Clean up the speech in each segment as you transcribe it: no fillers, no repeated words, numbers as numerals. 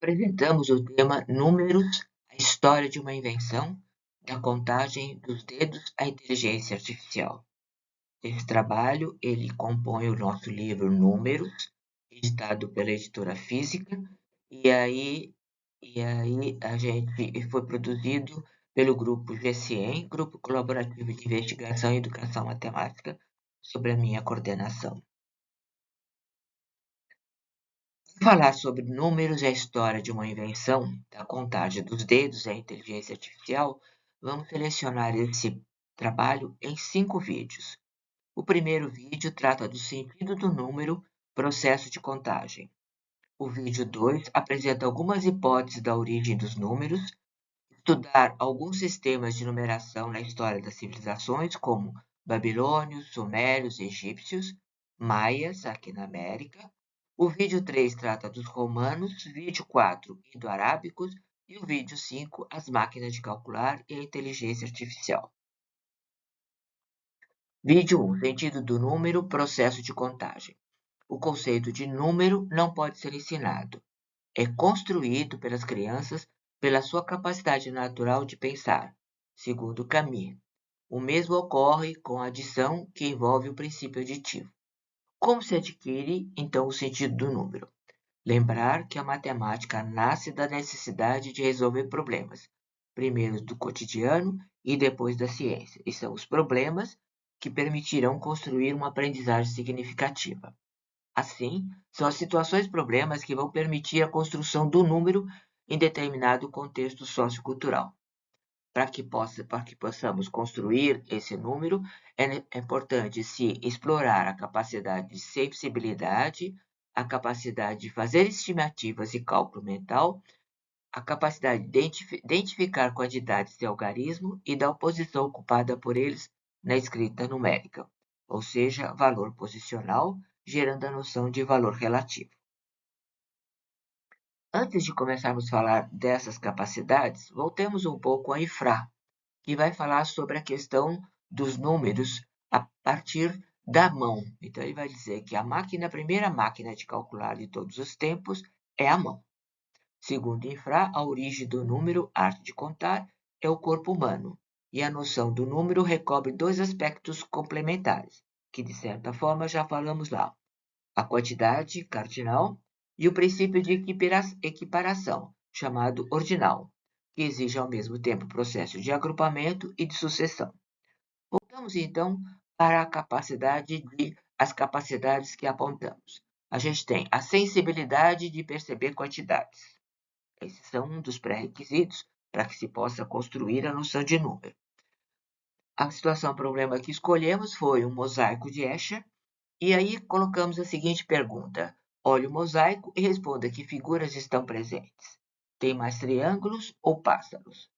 Apresentamos o tema Números, a história de uma invenção, da contagem dos dedos à inteligência artificial. Esse trabalho, ele compõe o nosso livro Números, editado pela editora Física, e aí a gente foi produzido pelo grupo GCM, Grupo Colaborativo de Investigação e Educação Matemática, sob a minha coordenação. Falar sobre números e a história de uma invenção, da contagem dos dedos e a inteligência artificial, vamos selecionar esse trabalho em 5 vídeos. O primeiro vídeo trata do sentido do número, processo de contagem. O vídeo 2 apresenta algumas hipóteses da origem dos números, estudar alguns sistemas de numeração na história das civilizações, como babilônios, sumérios, egípcios, maias, aqui na América. O vídeo 3 trata dos romanos, vídeo 4, indo-arábicos, e o vídeo 5, as máquinas de calcular e a inteligência artificial. Vídeo 1, sentido do número, processo de contagem. O conceito de número não pode ser ensinado. É construído pelas crianças pela sua capacidade natural de pensar, segundo Camus. O mesmo ocorre com a adição, que envolve o princípio aditivo. Como se adquire, então, o sentido do número? Lembrar que a matemática nasce da necessidade de resolver problemas, primeiro do cotidiano e depois da ciência, e são os problemas que permitirão construir uma aprendizagem significativa. Assim, são as situações-problemas que vão permitir a construção do número em determinado contexto sociocultural. Para que possamos construir esse número, é importante se explorar a capacidade de sensibilidade, a capacidade de fazer estimativas e cálculo mental, a capacidade de identificar quantidades de algarismo e da posição ocupada por eles na escrita numérica, ou seja, valor posicional, gerando a noção de valor relativo. Antes de começarmos a falar dessas capacidades, voltemos um pouco a Ifrá, que vai falar sobre a questão dos números a partir da mão. Então, ele vai dizer que a primeira máquina de calcular de todos os tempos é a mão. Segundo Ifrá, a origem do número, arte de contar, é o corpo humano, e a noção do número recobre 2 aspectos complementares, que de certa forma já falamos lá: a quantidade cardinal e o princípio de equiparação, chamado ordinal, que exige ao mesmo tempo o processo de agrupamento e de sucessão. Voltamos então para as capacidades que apontamos. A gente tem a sensibilidade de perceber quantidades. Esses são um dos pré-requisitos para que se possa construir a noção de número. A problema que escolhemos foi um mosaico de Escher, e aí colocamos a seguinte pergunta: olhe o mosaico e responda que figuras estão presentes. Tem mais triângulos ou pássaros?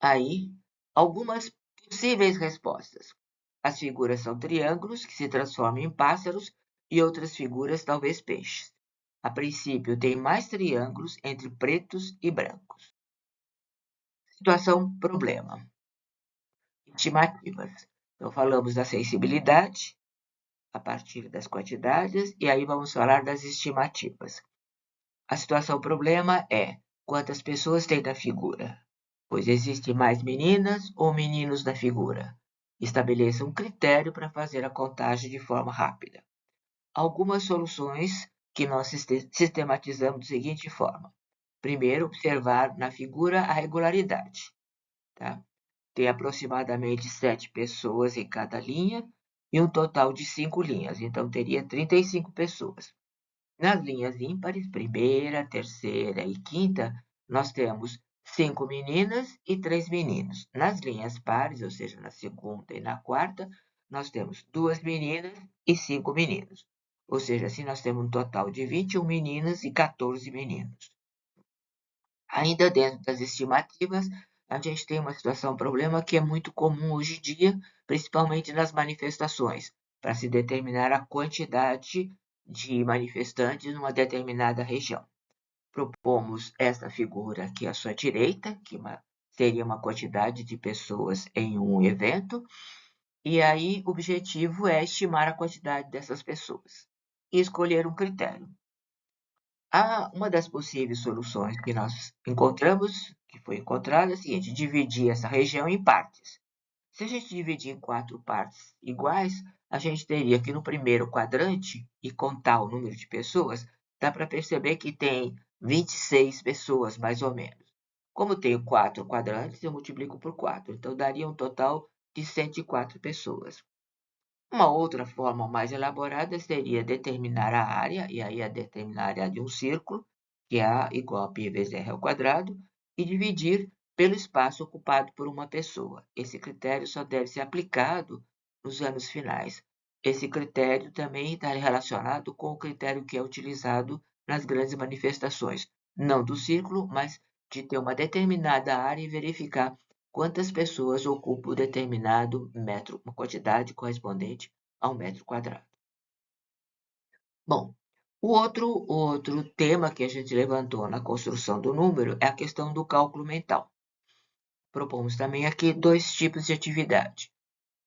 Aí, algumas possíveis respostas. As figuras são triângulos que se transformam em pássaros e outras figuras talvez peixes. A princípio, tem mais triângulos entre pretos e brancos. Situação problema. Estimativas. Então, falamos da sensibilidade a partir das quantidades e aí vamos falar das estimativas. A situação problema é quantas pessoas tem na figura, pois existem mais meninas ou meninos na figura. Estabeleça um critério para fazer a contagem de forma rápida. Algumas soluções que nós sistematizamos da seguinte forma. Primeiro, observar na figura a regularidade. Tá? Tem aproximadamente 7 pessoas em cada linha e um total de 5 linhas, então teria 35 pessoas. Nas linhas ímpares, primeira, terceira e quinta, nós temos 5 meninas e 3 meninos. Nas linhas pares, ou seja, na segunda e na quarta, nós temos 2 meninas e 5 meninos. Ou seja, assim nós temos um total de 21 meninas e 14 meninos. Ainda dentro das estimativas, a gente tem uma problema que é muito comum hoje em dia, principalmente nas manifestações, para se determinar a quantidade de manifestantes numa determinada região. Propomos essa figura aqui à sua direita, que seria uma quantidade de pessoas em um evento, e aí o objetivo é estimar a quantidade dessas pessoas e escolher um critério. Uma das possíveis soluções que nós encontramos, que foi encontrada, é a seguinte: dividir essa região em partes. Se a gente dividir em 4 partes iguais, a gente teria que no primeiro quadrante, e contar o número de pessoas, dá para perceber que tem 26 pessoas, mais ou menos. Como eu tenho 4 quadrantes, eu multiplico por 4, então daria um total de 104 pessoas. Uma outra forma mais elaborada seria determinar a área, e aí determinar a área de um círculo, que é A igual a π vezes R ao quadrado, e dividir pelo espaço ocupado por uma pessoa. Esse critério só deve ser aplicado nos anos finais. Esse critério também está relacionado com o critério que é utilizado nas grandes manifestações, não do círculo, mas de ter uma determinada área e verificar quantas pessoas ocupam determinado metro, uma quantidade correspondente a 1 metro quadrado. Bom, o outro tema que a gente levantou na construção do número é a questão do cálculo mental. Propomos também aqui 2 tipos de atividade.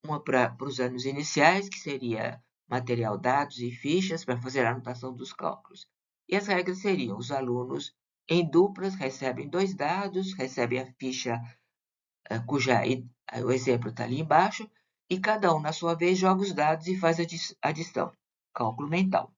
Uma para os anos iniciais, que seria material, dados e fichas para fazer a anotação dos cálculos. E as regras seriam: os alunos em duplas recebem 2 dados, recebem a ficha o exemplo está ali embaixo, e cada um, na sua vez, joga os dados e faz a adição, cálculo mental.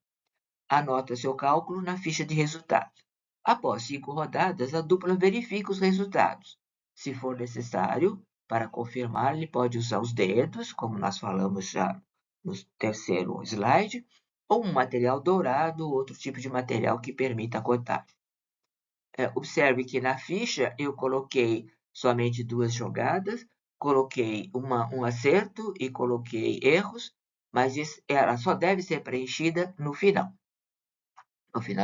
Anota seu cálculo na ficha de resultados. Após 5 rodadas, a dupla verifica os resultados. Se for necessário, para confirmar, ele pode usar os dedos, como nós falamos já no terceiro slide, ou um material dourado, outro tipo de material que permita a contagem. Observe que na ficha eu coloquei somente 2 jogadas, coloquei um acerto e coloquei erros, mas ela só deve ser preenchida no final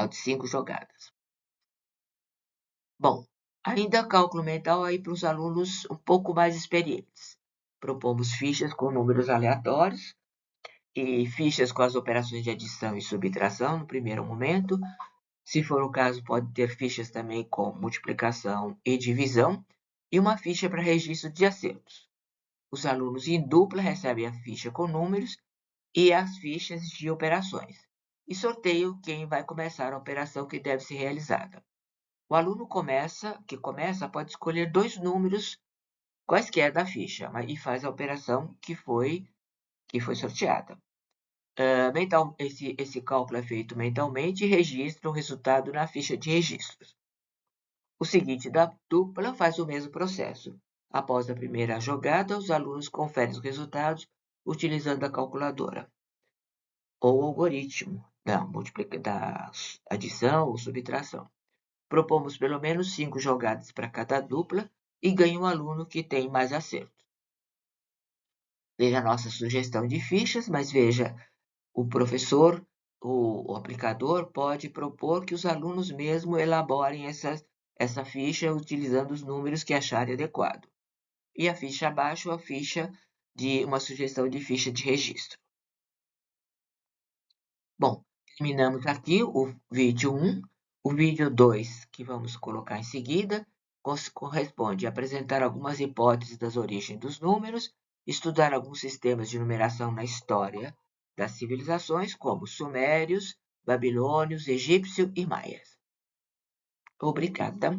de 5 jogadas. Bom, ainda cálculo mental aí para os alunos um pouco mais experientes. Propomos fichas com números aleatórios e fichas com as operações de adição e subtração no primeiro momento. Se for o caso, pode ter fichas também com multiplicação e divisão e uma ficha para registro de acertos. Os alunos em dupla recebem a ficha com números e as fichas de operações. E sorteio quem vai começar a operação que deve ser realizada. O aluno que começa pode escolher 2 números quaisquer da ficha e faz a operação que foi sorteada. Esse cálculo é feito mentalmente e registra o resultado na ficha de registros. O seguinte da dupla faz o mesmo processo. Após a primeira jogada, os alunos conferem os resultados utilizando a calculadora ou algoritmo da adição ou subtração. Propomos pelo menos 5 jogadas para cada dupla e ganha um aluno que tem mais acertos. Veja a nossa sugestão de fichas, mas veja, o professor, o aplicador, pode propor que os alunos mesmo elaborem essa ficha utilizando os números que acharem adequado. E a ficha abaixo, a ficha de uma sugestão de ficha de registro. Bom, terminamos aqui o vídeo 1. O vídeo 2, que vamos colocar em seguida, corresponde a apresentar algumas hipóteses das origens dos números, estudar alguns sistemas de numeração na história das civilizações, como sumérios, babilônios, egípcios e maias. Obrigada.